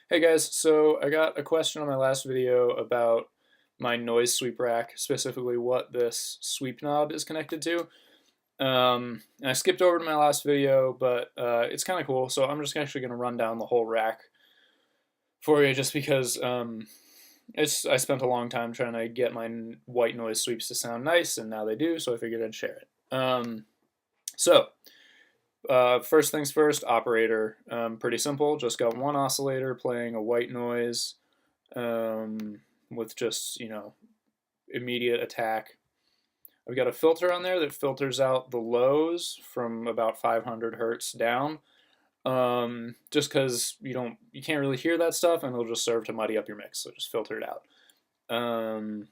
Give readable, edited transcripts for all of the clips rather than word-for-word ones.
Hey guys, so I got a question on my last video about my noise sweep rack, specifically what this sweep knob is connected to. And I skipped over to my last video, but it's kind of cool, so I'm just actually going to run down the whole rack for you just because I spent a long time trying to get my white noise sweeps to sound nice, and now they do, so I figured I'd share it. First things first, operator. Pretty simple, just got one oscillator playing a white noise with just, immediate attack. I've got a filter on there that filters out the lows from about 500 hertz down, just because you can't really hear that stuff, and it'll just serve to muddy up your mix, so just filter it out. And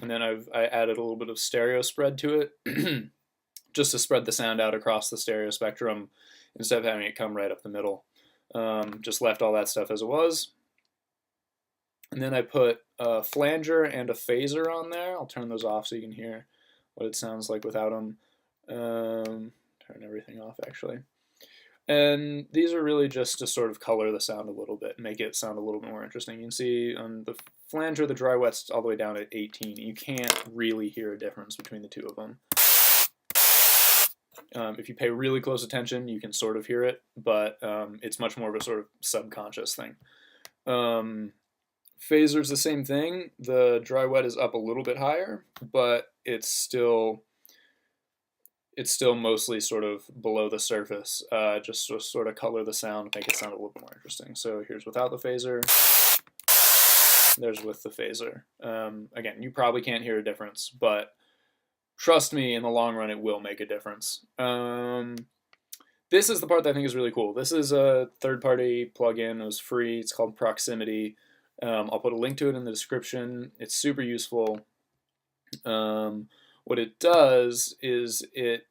then I added a little bit of stereo spread to it, just to spread the sound out across the stereo spectrum instead of having it come right up the middle. Just left all that stuff as it was. And then I put a flanger and a phaser on there. I'll turn those off so you can hear what it sounds like without them. Turn everything off, actually. And these are really just to sort of color the sound a little bit, make it sound a little bit more interesting. You can see on the flanger, the dry wet's all the way down at 18. You can't really hear a difference between the two of them. If you pay really close attention, you can sort of hear it, but it's much more of a sort of subconscious thing. Phaser's the same thing. The dry wet is up a little bit higher, but it's still mostly sort of below the surface, just to sort of color the sound, make it sound a little bit more interesting. So here's without the phaser. There's with the phaser. Again, you probably can't hear a difference, but trust me, in the long run, it will make a difference. This is the part that I think is really cool. This is a third-party plugin. It was free. It's called Proximity. I'll put a link to it in the description. It's super useful. What it does is it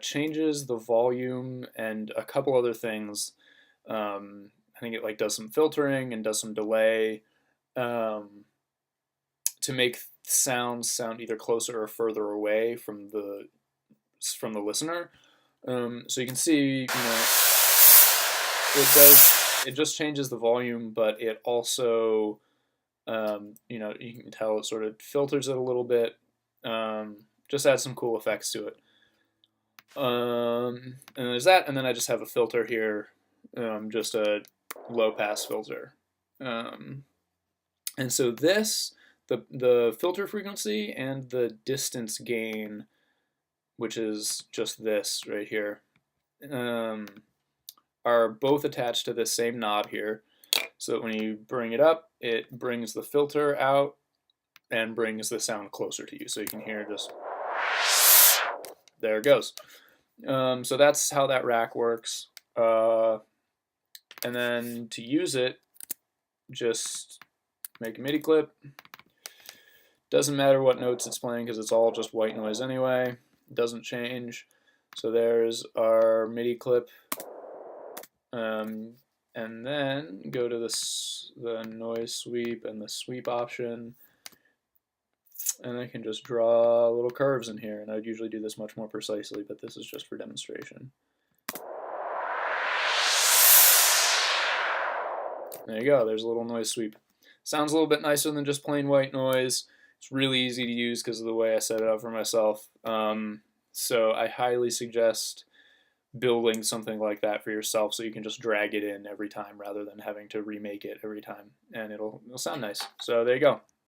changes the volume and a couple other things. I think it does some filtering and does some delay to make sounds sound either closer or further away from the listener. So you can see, it just changes the volume, but it also, you can tell it sort of filters it a little bit. Just adds some cool effects to it. And there's that, and then I just have a filter here, just a low pass filter. And so this, the filter frequency and the distance gain, which is just this right here, are both attached to this same knob here, so that when you bring it up, it brings the filter out and brings the sound closer to you, so you can hear just, there it goes. So that's how that rack works. And then to use it, just make a MIDI clip. Doesn't matter what notes it's playing because it's all just white noise anyway. It doesn't change. So there's our MIDI clip. And then go to the noise sweep and the sweep option. And I can just draw little curves in here. And I'd usually do this much more precisely, but this is just for demonstration. There you go. There's a little noise sweep. Sounds a little bit nicer than just plain white noise. It's really easy to use because of the way I set it up for myself. So I highly suggest building something like that for yourself so you can just drag it in every time rather than having to remake it every time. And it'll sound nice. So there you go.